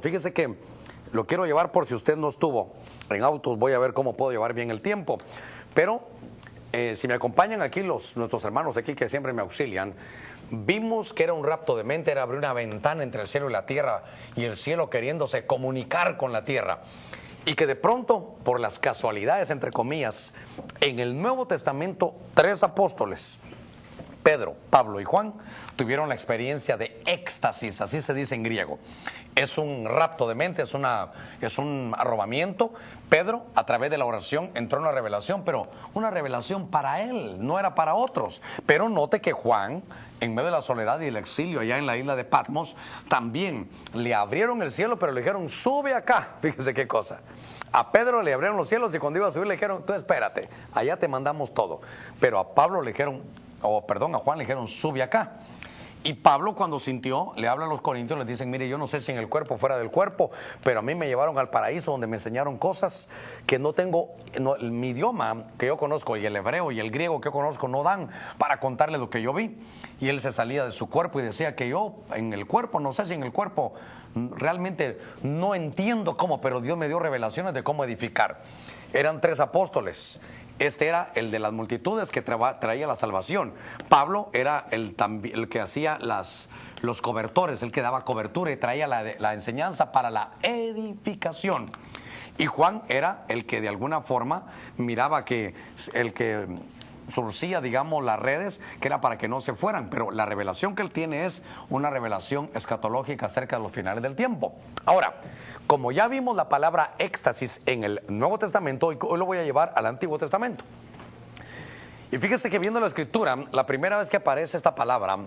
Fíjese que lo quiero llevar por si usted no estuvo en autos, voy a ver cómo puedo llevar bien el tiempo. Pero si me acompañan aquí nuestros hermanos aquí que siempre me auxilian, vimos que era un rapto de mente, era abrir una ventana entre el cielo y la tierra, y el cielo queriéndose comunicar con la tierra. Y que de pronto, por las casualidades, entre comillas, en el Nuevo Testamento, 3 apóstoles, Pedro, Pablo y Juan, tuvieron la experiencia de éxtasis, así se dice en griego. Es un rapto de mente, es un arrobamiento. Pedro, a través de la oración, entró en una revelación, pero una revelación para él, no era para otros. Pero note que Juan, en medio de la soledad y el exilio allá en la isla de Patmos, también le abrieron el cielo, pero le dijeron, sube acá. Fíjese qué cosa. A Pedro le abrieron los cielos y cuando iba a subir le dijeron, tú espérate, allá te mandamos todo. Pero a Pablo le dijeron, a Juan le dijeron, sube acá. Y Pablo, cuando sintió, le habla a los corintios, les dicen, mire, yo no sé si en el cuerpo o fuera del cuerpo, pero a mí me llevaron al paraíso donde me enseñaron cosas que no tengo, mi idioma que yo conozco y el hebreo y el griego que yo conozco no dan para contarle lo que yo vi. Y él se salía de su cuerpo y decía que yo en el cuerpo, no sé si en el cuerpo, realmente no entiendo cómo, pero Dios me dio revelaciones de cómo edificar. Eran 3 apóstoles. Este era el de las multitudes que traía la salvación. Pablo era el que hacía los cobertores, el que daba cobertura y traía la enseñanza para la edificación. Y Juan era el que de alguna forma miraba que el que surcía, digamos, las redes, que era para que no se fueran, pero la revelación que él tiene es una revelación escatológica acerca de los finales del tiempo. Ahora, como ya vimos la palabra éxtasis en el Nuevo Testamento, hoy lo voy a llevar al Antiguo Testamento. Y fíjese que viendo la Escritura, la primera vez que aparece esta palabra,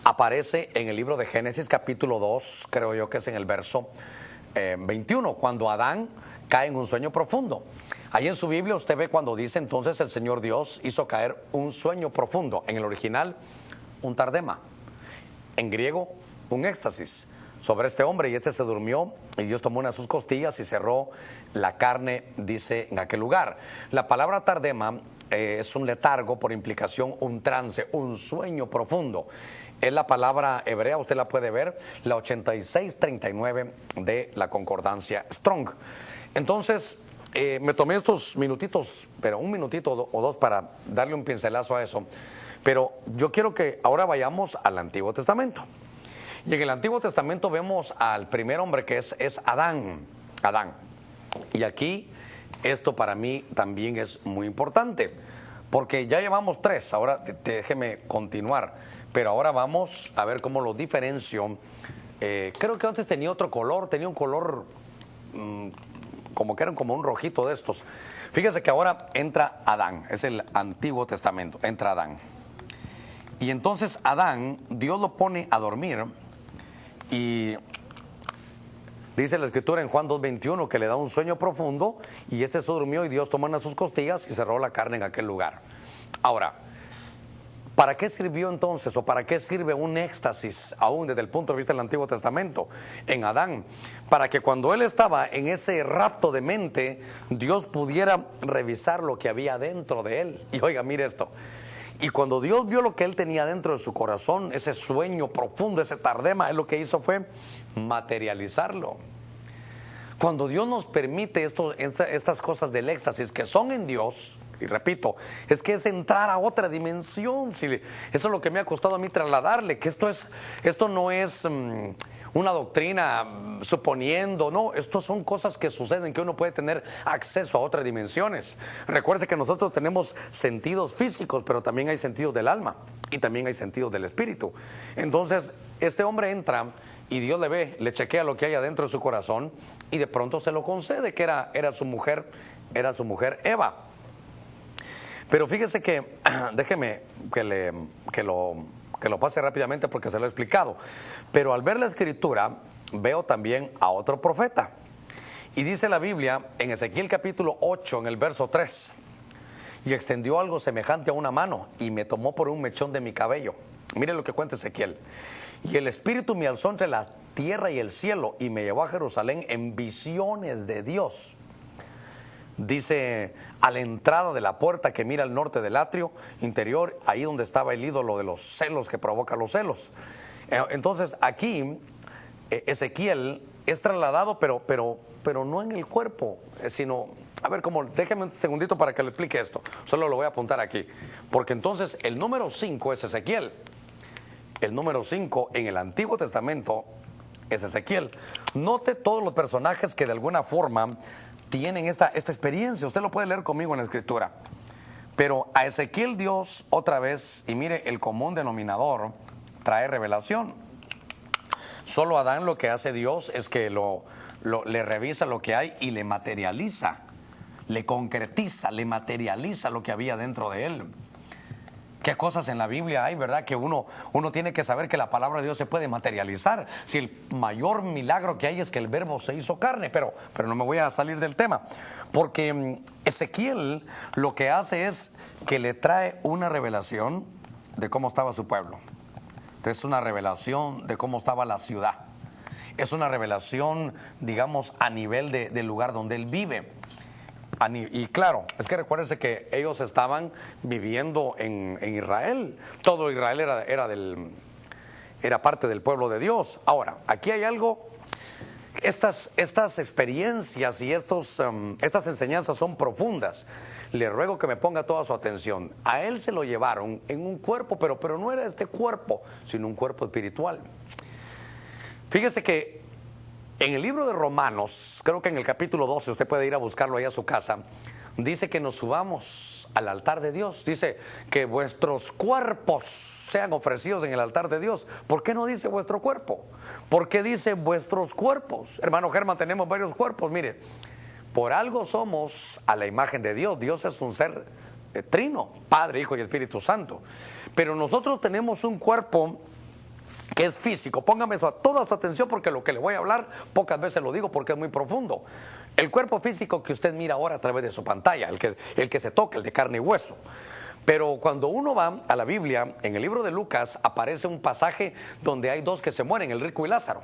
aparece en el libro de Génesis, capítulo 2, creo yo que es en el verso 21, cuando Adán cae en un sueño profundo. Ahí en su Biblia usted ve cuando dice, entonces el Señor Dios hizo caer un sueño profundo. En el original, un tardema. En griego, un éxtasis sobre este hombre, y este se durmió y Dios tomó una de sus costillas y cerró la carne, dice, en aquel lugar. La palabra tardema es un letargo, por implicación un trance, un sueño profundo. Es la palabra hebrea, usted la puede ver, la 8639 de la concordancia Strong. Entonces, me tomé estos minutitos, pero un minutito o dos para darle un pincelazo a eso. Pero yo quiero que ahora vayamos al Antiguo Testamento. Y en el Antiguo Testamento vemos al primer hombre que es Adán. Y aquí esto para mí también es muy importante, porque ya llevamos 3, ahora déjeme continuar, pero ahora vamos a ver cómo lo diferencio. Creo que antes tenía otro color, tenía un color como que eran como un rojito de estos. Fíjese que ahora entra Adán, es el Antiguo Testamento, entra Adán. Y entonces Adán, Dios lo pone a dormir y dice la Escritura en Juan 2:21 que le da un sueño profundo y este se durmió y Dios tomó una de sus costillas y cerró la carne en aquel lugar. Ahora, ¿para qué sirvió entonces o para qué sirve un éxtasis aún desde el punto de vista del Antiguo Testamento en Adán? Para que cuando él estaba en ese rapto de mente, Dios pudiera revisar lo que había dentro de él. Y oiga, mire esto. Y cuando Dios vio lo que él tenía dentro de su corazón, ese sueño profundo, ese tardema, él lo que hizo fue materializarlo. Cuando Dios nos permite estas cosas del éxtasis que son en Dios, y repito, es que es entrar a otra dimensión. Eso es lo que me ha costado a mí trasladarle, que esto no es una doctrina suponiendo, no, esto son cosas que suceden, que uno puede tener acceso a otras dimensiones. Recuerde que nosotros tenemos sentidos físicos, pero también hay sentidos del alma y también hay sentidos del espíritu. Entonces, este hombre entra y Dios le ve, le chequea lo que hay adentro de su corazón y de pronto se lo concede, que era su mujer Eva. Pero fíjese que, déjeme que lo pase rápidamente porque se lo he explicado. Pero al ver la Escritura, veo también a otro profeta. Y dice la Biblia en Ezequiel capítulo 8, en el verso 3, y extendió algo semejante a una mano y me tomó por un mechón de mi cabello. Mire lo que cuenta Ezequiel. Y el Espíritu me alzó entre la tierra y el cielo y me llevó a Jerusalén en visiones de Dios. Dice, a la entrada de la puerta que mira al norte del atrio interior, ahí donde estaba el ídolo de los celos que provoca los celos. Entonces aquí Ezequiel es trasladado, pero no en el cuerpo, sino, a ver, déjeme un segundito para que le explique esto, solo lo voy a apuntar aquí, porque entonces el número 5 es Ezequiel, el número 5 en el Antiguo Testamento es Ezequiel. Note todos los personajes que de alguna forma tienen esta experiencia, usted lo puede leer conmigo en la Escritura, pero a Ezequiel Dios otra vez, y mire, el común denominador trae revelación. Solo Adán lo que hace Dios es que le revisa lo que hay y le materializa, le concretiza, le materializa lo que había dentro de él. Qué cosas en la Biblia hay, ¿verdad? Que uno tiene que saber que la palabra de Dios se puede materializar. Si el mayor milagro que hay es que el verbo se hizo carne, pero no me voy a salir del tema. Porque Ezequiel lo que hace es que le trae una revelación de cómo estaba su pueblo. Es una revelación de cómo estaba la ciudad. Es una revelación, digamos, a nivel del lugar donde él vive. Y claro, es que recuérdense que ellos estaban viviendo en Israel. Todo Israel era parte del pueblo de Dios. Ahora, aquí hay algo, estas experiencias y estas enseñanzas son profundas. Le ruego que me ponga toda su atención. A él se lo llevaron en un cuerpo, pero no era este cuerpo, sino un cuerpo espiritual. Fíjese que en el libro de Romanos, creo que en el capítulo 12, usted puede ir a buscarlo ahí a su casa, dice que nos subamos al altar de Dios. Dice que vuestros cuerpos sean ofrecidos en el altar de Dios. ¿Por qué no dice vuestro cuerpo? ¿Por qué dice vuestros cuerpos? Hermano Germán, tenemos varios cuerpos. Mire, por algo somos a la imagen de Dios. Dios es un ser trino, Padre, Hijo y Espíritu Santo. Pero nosotros tenemos un cuerpo que es físico. Póngame eso a toda su atención, porque lo que le voy a hablar pocas veces lo digo porque es muy profundo. El cuerpo físico que usted mira ahora a través de su pantalla, el que se toca, el de carne y hueso. Pero cuando uno va a la Biblia, en el libro de Lucas aparece un pasaje donde hay dos que se mueren, el rico y Lázaro.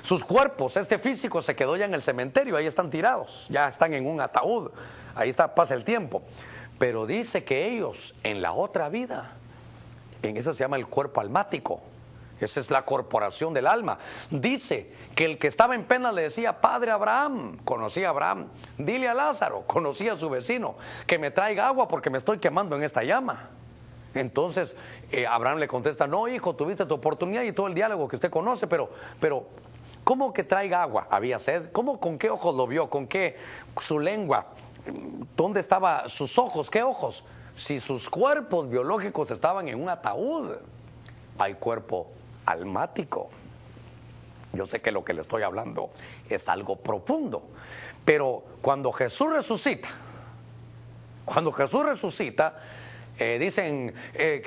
Sus cuerpos, este físico se quedó ya en el cementerio, ahí están tirados, ya están en un ataúd, ahí está, pasa el tiempo. Pero dice que ellos en la otra vida, en eso se llama el cuerpo almático. Esa es la corporación del alma. Dice que el que estaba en pena le decía: Padre Abraham, conocía a Abraham. Dile a Lázaro, conocía a su vecino, que me traiga agua porque me estoy quemando en esta llama. Entonces Abraham le contesta: no, hijo, tuviste tu oportunidad, y todo el diálogo que usted conoce, pero ¿cómo que traiga agua? ¿Había sed? ¿Cómo, con qué ojos lo vio? ¿Con qué su lengua? ¿Dónde estaban sus ojos? ¿Qué ojos? Si sus cuerpos biológicos estaban en un ataúd, hay cuerpo almático. Yo sé que lo que le estoy hablando es algo profundo, pero cuando Jesús resucita, dicen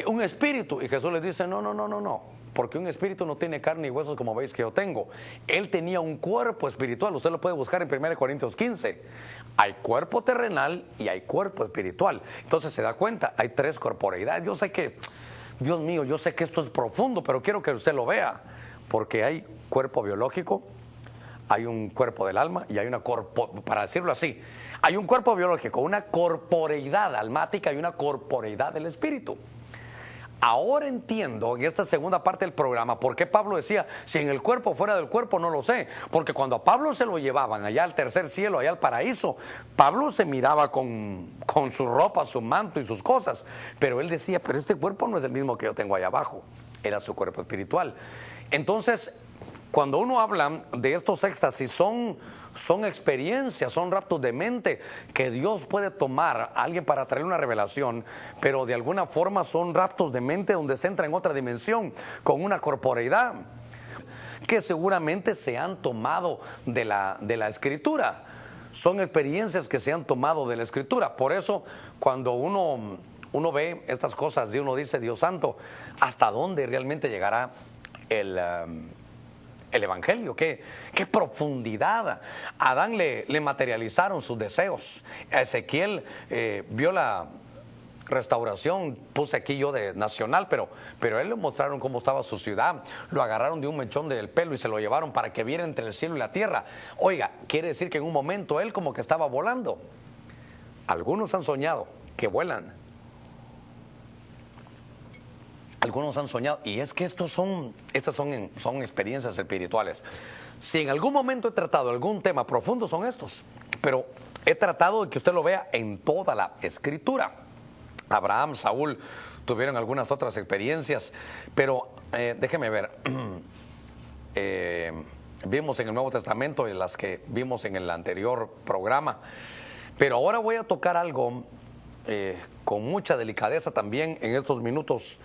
un espíritu, y Jesús les dice: no, porque un espíritu no tiene carne y huesos como veis que yo tengo. Él tenía un cuerpo espiritual. Usted lo puede buscar en 1 Corintios 15. Hay cuerpo terrenal y hay cuerpo espiritual. Entonces se da cuenta, hay tres corporeidades. Yo sé que, Dios mío, yo sé que esto es profundo, pero quiero que usted lo vea, porque hay cuerpo biológico, hay un cuerpo del alma y hay para decirlo así, hay un cuerpo biológico, una corporeidad almática y una corporeidad del espíritu. Ahora entiendo en esta segunda parte del programa por qué Pablo decía: si en el cuerpo o fuera del cuerpo, no lo sé. Porque cuando a Pablo se lo llevaban allá al tercer cielo, allá al paraíso, Pablo se miraba con su ropa, su manto y sus cosas. Pero él decía: pero este cuerpo no es el mismo que yo tengo allá abajo. Era su cuerpo espiritual. Entonces, cuando uno habla de estos éxtasis, son experiencias, son raptos de mente que Dios puede tomar a alguien para traerle una revelación, pero de alguna forma son raptos de mente donde se entra en otra dimensión con una corporeidad que seguramente se han tomado de la Escritura. Son experiencias que se han tomado de la Escritura. Por eso, cuando uno ve estas cosas y uno dice: Dios santo, ¿hasta dónde realmente llegará el evangelio? ¿Qué profundidad? A Adán le materializaron sus deseos. A Ezequiel vio la restauración, puse aquí yo de nacional, pero a él le mostraron cómo estaba su ciudad. Lo agarraron de un mechón del pelo y se lo llevaron para que viera entre el cielo y la tierra. Oiga, quiere decir que en un momento él como que estaba volando. Algunos han soñado que vuelan. Algunos han soñado, y es que estas son experiencias espirituales. Si en algún momento he tratado algún tema profundo son estos, pero he tratado de que usted lo vea en toda la Escritura. Abraham, Saúl tuvieron algunas otras experiencias, pero déjeme ver. Vimos en el Nuevo Testamento y las que vimos en el anterior programa, pero ahora voy a tocar algo con mucha delicadeza también en estos minutos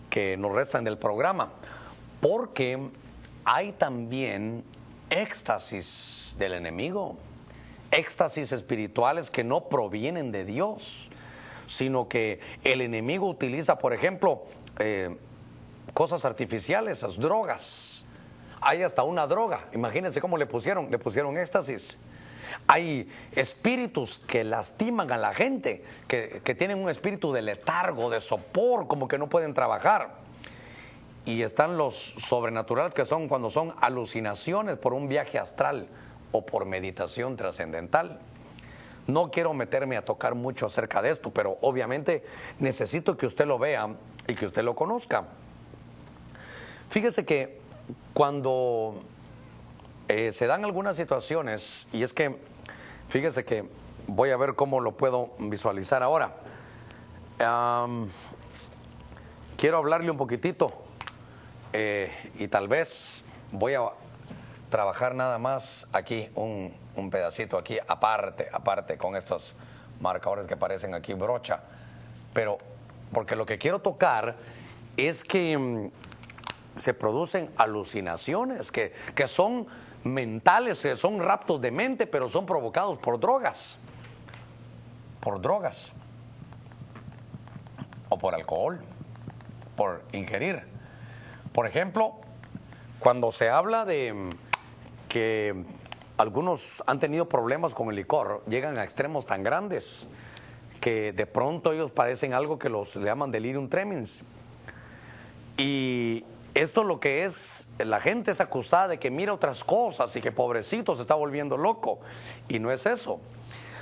que nos restan del programa, porque hay también éxtasis del enemigo, éxtasis espirituales que no provienen de Dios, sino que el enemigo utiliza, por ejemplo, cosas artificiales, esas drogas. Hay hasta una droga, imagínense cómo le pusieron éxtasis. Hay espíritus que lastiman a la gente, que tienen un espíritu de letargo, de sopor, como que no pueden trabajar. Y están los sobrenaturales, que son cuando son alucinaciones por un viaje astral o por meditación trascendental. No quiero meterme a tocar mucho acerca de esto, pero obviamente necesito que usted lo vea y que usted lo conozca. Fíjese que cuando se dan algunas situaciones, y es que, fíjese que voy a ver cómo lo puedo visualizar ahora. Quiero hablarle un poquitito y tal vez voy a trabajar nada más aquí, un pedacito aquí, aparte con estos marcadores que parecen aquí brocha, pero porque lo que quiero tocar es que se producen alucinaciones que son mentales, que son raptos de mente, pero son provocados por drogas o por alcohol, por ingerir. Por ejemplo, cuando se habla de que algunos han tenido problemas con el licor, llegan a extremos tan grandes que de pronto ellos padecen algo que le llaman delirium tremens. Y esto lo que es, la gente es acusada de que mira otras cosas y que pobrecito se está volviendo loco. Y no es eso,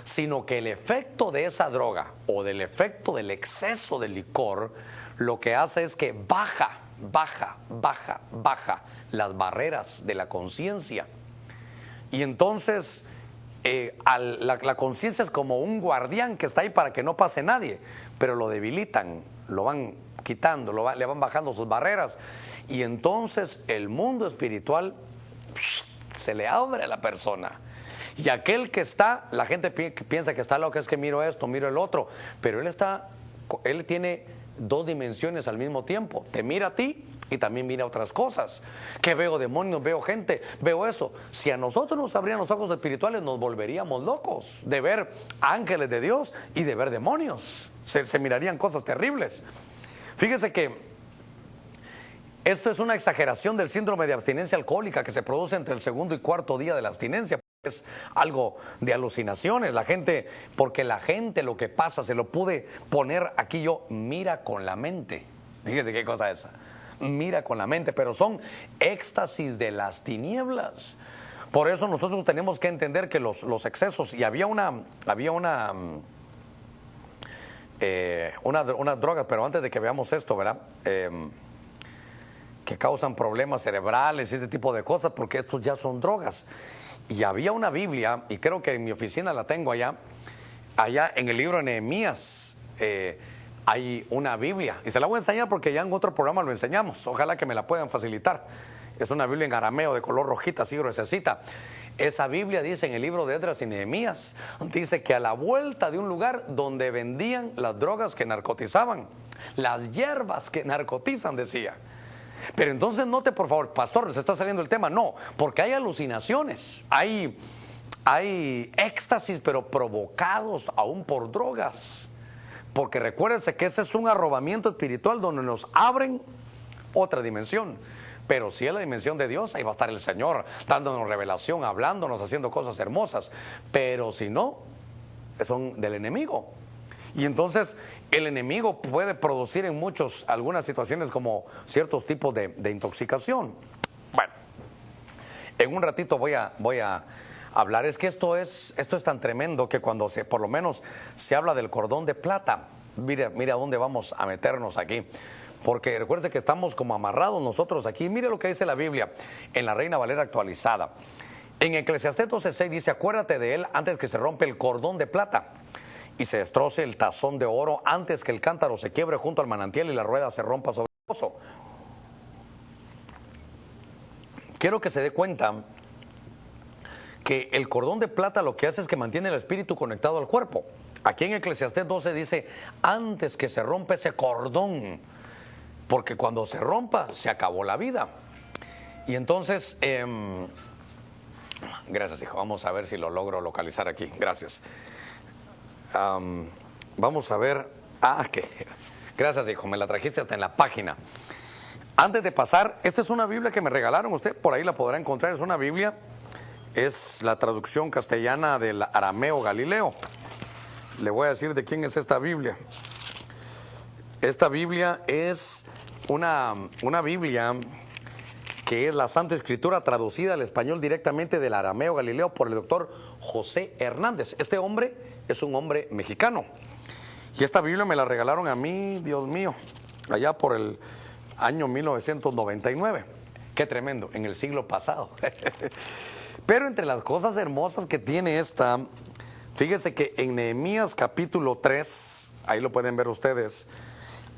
sino que el efecto de esa droga o del efecto del exceso de licor lo que hace es que baja las barreras de la conciencia. Y entonces la conciencia es como un guardián que está ahí para que no pase nadie, pero lo debilitan, lo van quitando, le van bajando sus barreras, y entonces el mundo espiritual se le abre a la persona. Y aquel que está, la gente piensa que está loco, es que miro esto, miro el otro, pero él tiene dos dimensiones al mismo tiempo. Te mira a ti y también mira otras cosas. Que veo demonios, veo gente, veo eso. Si a nosotros nos abrían los ojos espirituales, nos volveríamos locos de ver ángeles de Dios y de ver demonios. Se mirarían cosas terribles. Fíjese que esto es una exageración del síndrome de abstinencia alcohólica que se produce entre el segundo y cuarto día de la abstinencia. Es algo de alucinaciones, porque la gente lo que pasa, se lo pude poner aquí yo, mira con la mente. Fíjese qué cosa esa, mira con la mente, pero son éxtasis de las tinieblas. Por eso nosotros tenemos que entender que los excesos, y había unas drogas, pero antes de que veamos esto, ¿verdad? Que causan problemas cerebrales y este tipo de cosas, porque estos ya son drogas. Y había una Biblia, y creo que en mi oficina la tengo allá en el libro de Nehemías, hay una Biblia, y se la voy a enseñar porque ya en otro programa lo enseñamos, ojalá que me la puedan facilitar. Es una Biblia en arameo de color rojita, así gruesecita. Esa Biblia dice en el libro de Esdras y Nehemías, dice que a la vuelta de un lugar donde vendían las drogas que narcotizaban, las hierbas que narcotizan, decía. Pero entonces note, por favor, pastor, ¿se está saliendo el tema? No, porque hay alucinaciones, hay éxtasis, pero provocados aún por drogas. Porque recuérdense que ese es un arrobamiento espiritual donde nos abren otra dimensión. Pero si es la dimensión de Dios, ahí va a estar el Señor dándonos revelación, hablándonos, haciendo cosas hermosas. Pero si no, son del enemigo. Y entonces el enemigo puede producir en algunas situaciones como ciertos tipos de intoxicación. Bueno, en un ratito voy a hablar. Es que esto es tan tremendo que cuando por lo menos se habla del cordón de plata, mire a dónde vamos a meternos aquí. porque recuerde que estamos como amarrados nosotros aquí. Mire lo que dice la Biblia en la Reina Valera actualizada. En Eclesiastés 12:6 dice: acuérdate de él antes que se rompe el cordón de plata y se destroce el tazón de oro, antes que el cántaro se quiebre junto al manantial y la rueda se rompa sobre el pozo. Quiero que se dé cuenta que el cordón de plata lo que hace es que mantiene el espíritu conectado al cuerpo. Aquí en Eclesiastés 12 dice: antes que se rompa ese cordón, porque cuando se rompa se acabó la vida. Y entonces, gracias, hijo, vamos a ver si lo logro localizar aquí, gracias. Vamos a ver, gracias, hijo, me la trajiste hasta en la página. Antes de pasar, esta es una Biblia que me regalaron, usted por ahí la podrá encontrar, es una Biblia, es la traducción castellana del arameo Galileo. Le voy a decir de quién es esta Biblia. Esta Biblia es una Biblia que es la Santa Escritura traducida al español directamente del arameo Galileo por el doctor José Hernández. Este hombre es un hombre mexicano. Y esta Biblia me la regalaron a mí, Dios mío, allá por el año 1999. Qué tremendo, en el siglo pasado. Pero entre las cosas hermosas que tiene esta, fíjese que en Nehemías capítulo 3, ahí lo pueden ver ustedes,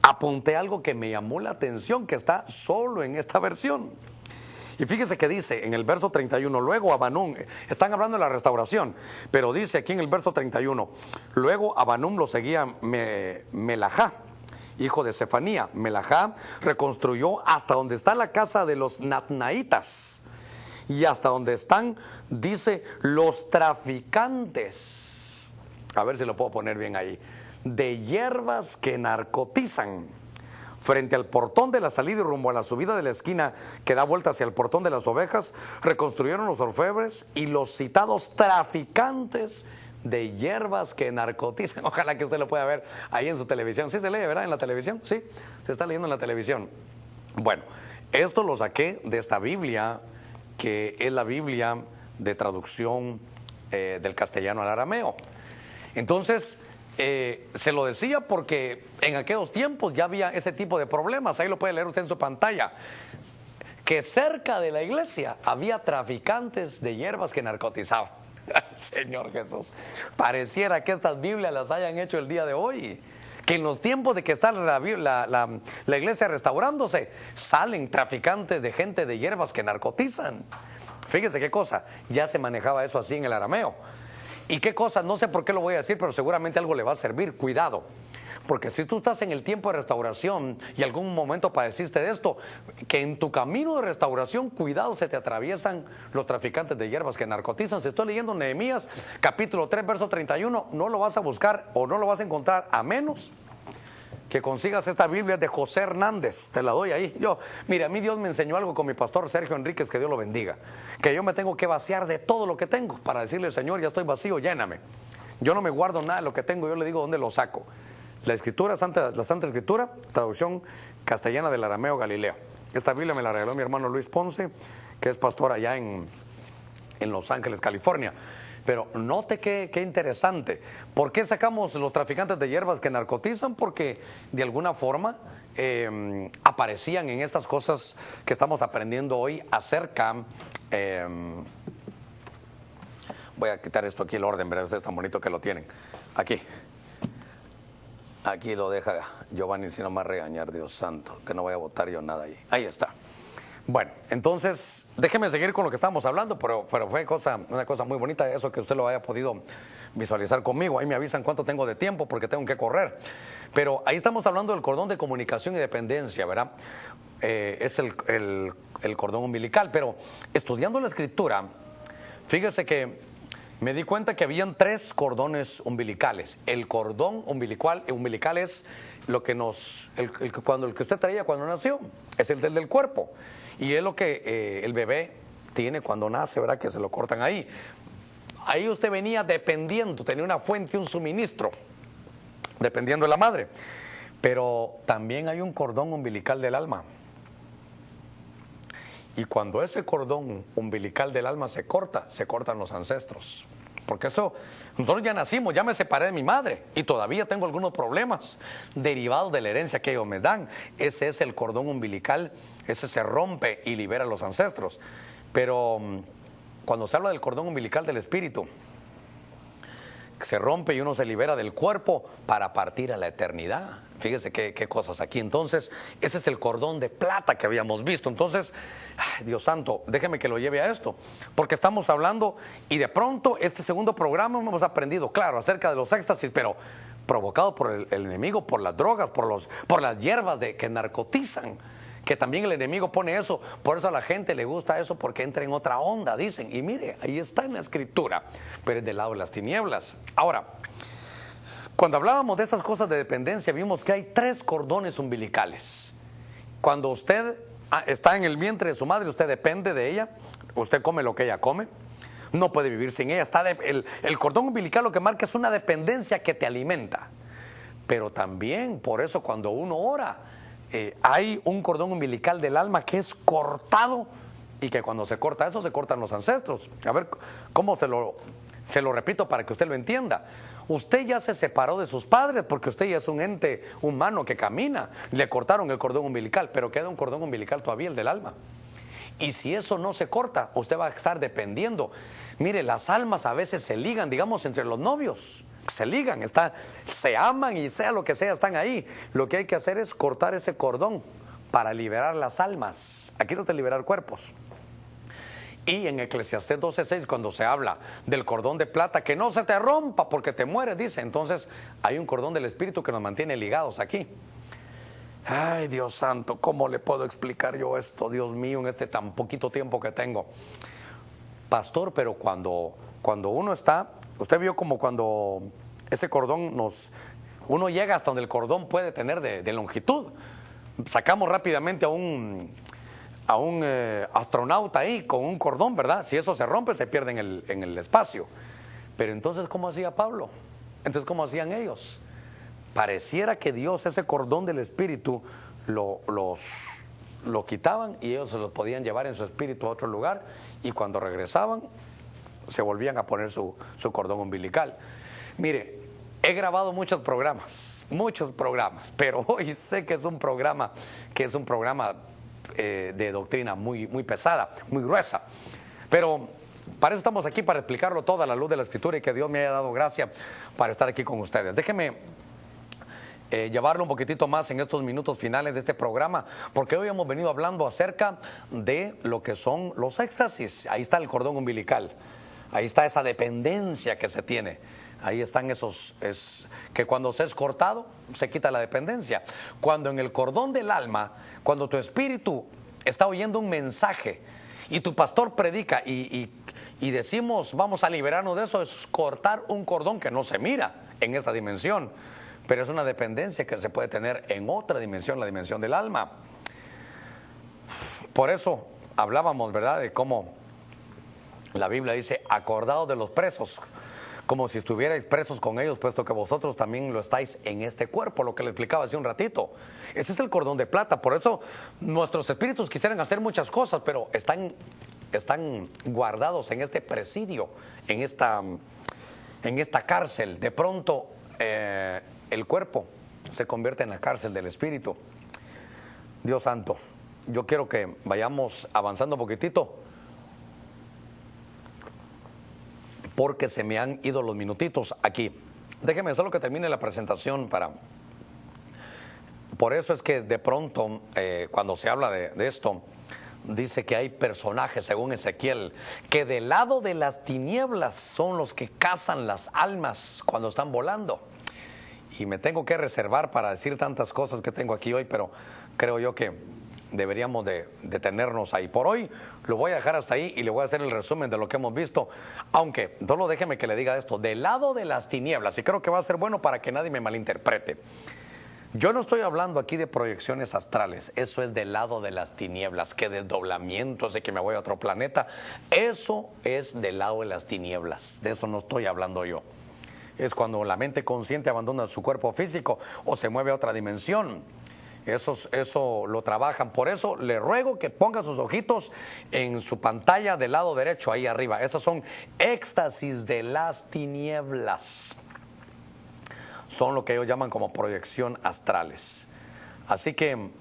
apunté algo que me llamó la atención, que está solo en esta versión. Y fíjese que dice en el verso 31, luego Abanum, están hablando de la restauración, pero dice aquí en el verso 31, luego Abanum lo seguía Melajá, hijo de Sefanía. Melajá reconstruyó hasta donde está la casa de los natnaitas y hasta donde están, dice, los traficantes, a ver si lo puedo poner bien ahí, de hierbas que narcotizan, frente al portón de la salida y rumbo a la subida de la esquina que da vuelta hacia el portón de las ovejas. Reconstruyeron los orfebres y los citados traficantes de hierbas que narcotizan. Ojalá que usted lo pueda ver ahí en su televisión. Sí se lee, ¿verdad? En la televisión, sí, se está leyendo en la televisión. Bueno, esto lo saqué de esta Biblia, que es la Biblia de traducción del castellano al arameo. Entonces, se lo decía porque en aquellos tiempos ya había ese tipo de problemas. Ahí lo puede leer usted en su pantalla, que cerca de la iglesia había traficantes de hierbas que narcotizaban. Señor Jesús, pareciera que estas Biblias las hayan hecho el día de hoy, que en los tiempos de que está la iglesia restaurándose, salen traficantes de gente de hierbas que narcotizan. Fíjese qué cosa, ya se manejaba eso así en el arameo. Y qué cosa, no sé por qué lo voy a decir, pero seguramente algo le va a servir. Cuidado, porque si tú estás en el tiempo de restauración y algún momento padeciste de esto, que en tu camino de restauración, cuidado, se te atraviesan los traficantes de hierbas que narcotizan. Si estoy leyendo Nehemías capítulo 3 verso 31, no lo vas a buscar o no lo vas a encontrar a menos que consigas esta Biblia de José Hernández. Te la doy ahí. Mira, a mí Dios me enseñó algo con mi pastor Sergio Enríquez, que Dios lo bendiga, que yo me tengo que vaciar de todo lo que tengo para decirle: Señor, ya estoy vacío, lléname. Yo no me guardo nada de lo que tengo, yo le digo dónde lo saco. La Escritura, la Santa Escritura, traducción castellana del arameo Galileo. Esta Biblia me la regaló mi hermano Luis Ponce, que es pastor allá en Los Ángeles, California. Pero note qué interesante. ¿Por qué sacamos los traficantes de hierbas que narcotizan? Porque de alguna forma aparecían en estas cosas que estamos aprendiendo hoy acerca. Voy a quitar esto aquí, el orden, ¿verdad? Ustedes tan bonito que lo tienen. Aquí lo deja Giovanni, si no me va a regañar, Dios santo, que no voy a botar yo nada ahí. Ahí está. Bueno, entonces, déjeme seguir con lo que estábamos hablando, pero fue una cosa muy bonita, eso que usted lo haya podido visualizar conmigo. Ahí me avisan cuánto tengo de tiempo porque tengo que correr. Pero ahí estamos hablando del cordón de comunicación y dependencia, ¿verdad? Es el cordón umbilical. Pero estudiando la Escritura, fíjese que me di cuenta que habían 3 cordones umbilicales. El cordón umbilical es lo que el que usted traía cuando nació, es el del cuerpo. Y es lo que el bebé tiene cuando nace, ¿verdad? Que se lo cortan ahí. Ahí usted venía dependiendo, tenía una fuente, un suministro, dependiendo de la madre. Pero también hay un cordón umbilical del alma. Y cuando ese cordón umbilical del alma se cortan los ancestros. Porque eso, nosotros ya nacimos, ya me separé de mi madre y todavía tengo algunos problemas derivados de la herencia que ellos me dan. Ese es el cordón umbilical, ese se rompe y libera a los ancestros. Pero cuando se habla del cordón umbilical del espíritu, se rompe y uno se libera del cuerpo para partir a la eternidad. Fíjese qué cosas aquí. Entonces, ese es el cordón de plata que habíamos visto. Entonces, ay, Dios santo, déjeme que lo lleve a esto, porque estamos hablando y de pronto este segundo programa hemos aprendido, claro, acerca de los éxtasis, pero provocado por el enemigo, por las drogas, por las hierbas que narcotizan. Que también el enemigo pone eso, por eso a la gente le gusta eso, porque entra en otra onda, dicen. Y mire, ahí está en la escritura, pero es del lado de las tinieblas. Ahora, cuando hablábamos de esas cosas de dependencia, vimos que hay 3 cordones umbilicales. Cuando usted está en el vientre de su madre, usted depende de ella, usted come lo que ella come, no puede vivir sin ella. El cordón umbilical lo que marca es una dependencia que te alimenta. Pero también, por eso cuando uno ora, hay un cordón umbilical del alma que es cortado y que cuando se corta eso, se cortan los ancestros. A ver, ¿cómo se lo repito para que usted lo entienda? Usted ya se separó de sus padres porque usted ya es un ente humano que camina. Le cortaron el cordón umbilical, pero queda un cordón umbilical todavía, el del alma. Y si eso no se corta, usted va a estar dependiendo. Mire, las almas a veces se ligan, digamos, entre los novios. Se ligan, se aman y sea lo que sea, están ahí. Lo que hay que hacer es cortar ese cordón para liberar las almas. Aquí no es de liberar cuerpos. Y en Eclesiastés 12:6, cuando se habla del cordón de plata, que no se te rompa porque te mueres, dice. Entonces hay un cordón del espíritu que nos mantiene ligados aquí. Ay, Dios santo, ¿cómo le puedo explicar yo esto, Dios mío, en este tan poquito tiempo que tengo? Pastor, pero cuando uno está, usted vio como cuando ese cordón uno llega hasta donde el cordón puede tener de longitud. Sacamos rápidamente a un astronauta ahí con un cordón, ¿verdad? Si eso se rompe, se pierde en el espacio. Pero entonces, ¿cómo hacía Pablo? Entonces, ¿cómo hacían ellos? Pareciera que Dios, ese cordón del espíritu, lo quitaban y ellos se lo podían llevar en su espíritu a otro lugar, y cuando regresaban se volvían a poner su cordón umbilical. Mire, he grabado muchos programas, pero hoy sé que es un programa de doctrina muy, muy pesada, muy gruesa. Pero para eso estamos aquí, para explicarlo todo a la luz de la Escritura, y que Dios me haya dado gracia para estar aquí con ustedes. Déjeme llevarlo un poquitito más en estos minutos finales de este programa, porque hoy hemos venido hablando acerca de lo que son los éxtasis. Ahí está el cordón umbilical, ahí está esa dependencia que se tiene, ahí están que cuando se es cortado, se quita la dependencia. Cuando en el cordón del alma, cuando tu espíritu está oyendo un mensaje y tu pastor predica y decimos vamos a liberarnos de eso, es cortar un cordón que no se mira en esta dimensión, pero es una dependencia que se puede tener en otra dimensión, la dimensión del alma. Por eso hablábamos, ¿verdad?, de cómo la Biblia dice, acordaos de los presos, como si estuvierais presos con ellos, puesto que vosotros también lo estáis en este cuerpo, lo que le explicaba hace un ratito. Ese es el cordón de plata. Por eso nuestros espíritus quisieran hacer muchas cosas, pero están guardados en este presidio, en esta cárcel. De pronto el cuerpo se convierte en la cárcel del espíritu. Dios santo, yo quiero que vayamos avanzando un poquitito, porque se me han ido los minutitos aquí. Déjeme solo que termine la presentación Por eso es que de pronto, cuando se habla de esto, dice que hay personajes, según Ezequiel, que del lado de las tinieblas son los que cazan las almas cuando están volando. Y me tengo que reservar para decir tantas cosas que tengo aquí hoy, pero creo yo que deberíamos de detenernos ahí. Por hoy lo voy a dejar hasta ahí y le voy a hacer el resumen de lo que hemos visto, aunque solo déjeme que le diga esto, del lado de las tinieblas, y creo que va a ser bueno para que nadie me malinterprete. Yo no estoy hablando aquí de proyecciones astrales, eso es del lado de las tinieblas, que desdoblamientos, de que me voy a otro planeta, eso es del lado de las tinieblas, de eso no estoy hablando yo. Es cuando la mente consciente abandona su cuerpo físico o se mueve a otra dimensión. Eso lo trabajan. Por eso le ruego que ponga sus ojitos en su pantalla del lado derecho, ahí arriba. Esas son éxtasis de las tinieblas. Son lo que ellos llaman como proyección astrales. Así que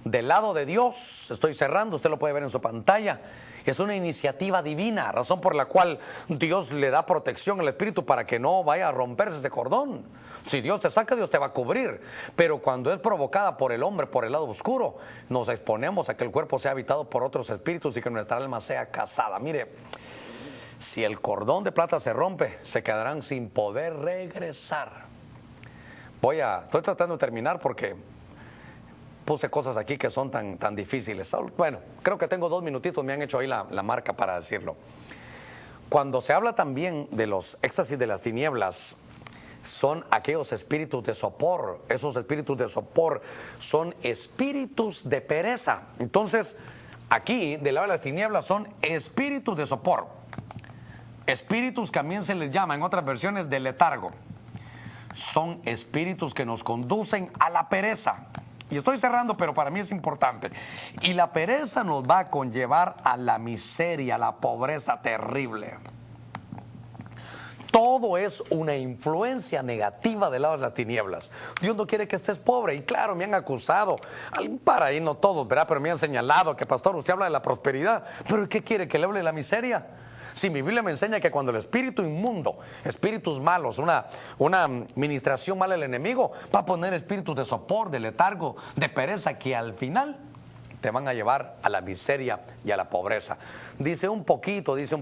del lado de Dios, estoy cerrando, usted lo puede ver en su pantalla. Es una iniciativa divina, razón por la cual Dios le da protección al espíritu para que no vaya a romperse ese cordón. Si Dios te saca, Dios te va a cubrir. Pero cuando es provocada por el hombre, por el lado oscuro, nos exponemos a que el cuerpo sea habitado por otros espíritus y que nuestra alma sea cazada. Mire, si el cordón de plata se rompe, se quedarán sin poder regresar. Estoy tratando de terminar porque puse cosas aquí que son tan difíciles. Bueno, creo que tengo 2 minutitos, me han hecho ahí la marca para decirlo. Cuando se habla también de los éxtasis de las tinieblas, son aquellos espíritus de sopor. Esos espíritus de sopor son espíritus de pereza. Entonces, aquí, del lado de las tinieblas, son espíritus de sopor. Espíritus que también se les llama, en otras versiones, de letargo. Son espíritus que nos conducen a la pereza. Y estoy cerrando, pero para mí es importante. Y la pereza nos va a conllevar a la miseria, a la pobreza terrible. Todo es una influencia negativa del lado de las tinieblas. Dios no quiere que estés pobre. Y claro, me han acusado, para ahí no todos, ¿verdad? Pero me han señalado que, pastor, usted habla de la prosperidad. ¿Pero qué quiere? ¿Que le hable de la miseria? Si mi Biblia me enseña que cuando el espíritu inmundo, espíritus malos, una ministración mala del enemigo, va a poner espíritus de sopor, de letargo, de pereza, que al final te van a llevar a la miseria y a la pobreza. Dice un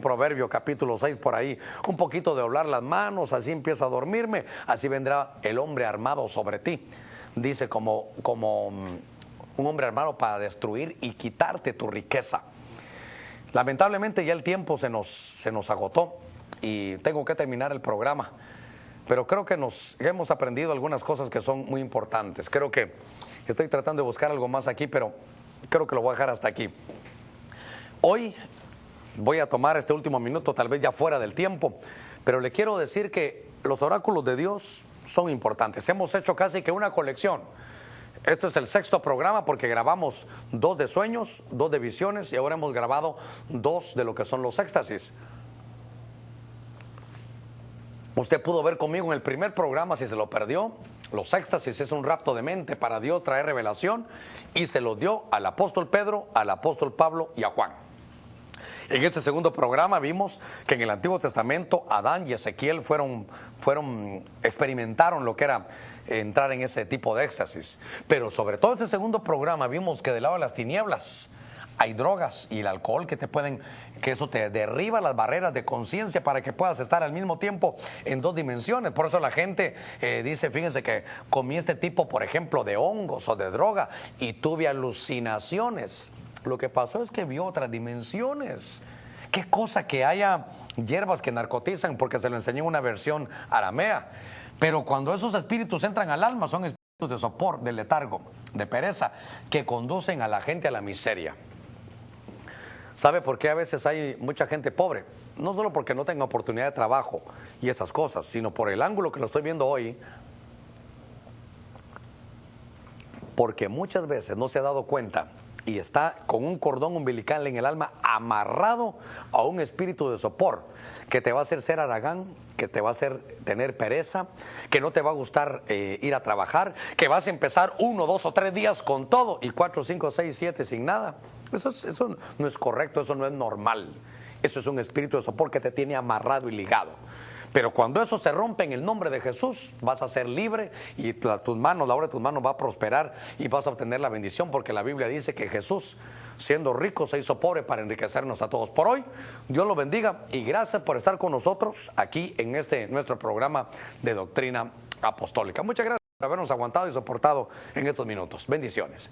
proverbio, capítulo 6 por ahí, un poquito de doblar las manos, así empiezo a dormirme, así vendrá el hombre armado sobre ti. Dice como un hombre armado para destruir y quitarte tu riqueza. Lamentablemente ya el tiempo se nos agotó y tengo que terminar el programa, pero creo que hemos aprendido algunas cosas que son muy importantes. Creo que estoy tratando de buscar algo más aquí, pero creo que lo voy a dejar hasta aquí. Hoy voy a tomar este último minuto, tal vez ya fuera del tiempo, pero le quiero decir que los oráculos de Dios son importantes. Hemos hecho casi que una colección. Este es el 6º programa porque grabamos 2 de sueños, 2 de visiones y ahora hemos grabado 2 de lo que son los éxtasis. Usted pudo ver conmigo en el primer programa, si se lo perdió, los éxtasis es un rapto de mente para Dios traer revelación y se lo dio al apóstol Pedro, al apóstol Pablo y a Juan. En este segundo programa vimos que en el Antiguo Testamento Adán y Ezequiel experimentaron lo que era entrar en ese tipo de éxtasis. Pero sobre todo este segundo programa vimos que del lado de las tinieblas hay drogas y el alcohol que eso te derriba las barreras de conciencia para que puedas estar al mismo tiempo en 2 dimensiones. Por eso la gente dice, fíjense que comí este tipo, por ejemplo, de hongos o de droga y tuve alucinaciones. Lo que pasó es que vio otras dimensiones. Qué cosa que haya hierbas que narcotizan, porque se lo enseñé en una versión aramea. Pero cuando esos espíritus entran al alma, son espíritus de sopor, de letargo, de pereza, que conducen a la gente a la miseria. ¿Sabe por qué a veces hay mucha gente pobre? No solo porque no tenga oportunidad de trabajo y esas cosas, sino por el ángulo que lo estoy viendo hoy. Porque muchas veces no se ha dado cuenta y está con un cordón umbilical en el alma amarrado a un espíritu de sopor que te va a hacer ser haragán, que te va a hacer tener pereza, que no te va a gustar ir a trabajar, que vas a empezar 1, 2 o 3 días con todo y 4, 5, 6, 7 sin nada. Eso no es correcto, eso no es normal. Eso es un espíritu de sopor que te tiene amarrado y ligado. Pero cuando eso se rompe en el nombre de Jesús, vas a ser libre y la obra de tus manos va a prosperar y vas a obtener la bendición, porque la Biblia dice que Jesús, siendo rico, se hizo pobre para enriquecernos a todos. Por hoy, Dios lo bendiga y gracias por estar con nosotros aquí en nuestro programa de Doctrina Apostólica. Muchas gracias por habernos aguantado y soportado en estos minutos. Bendiciones.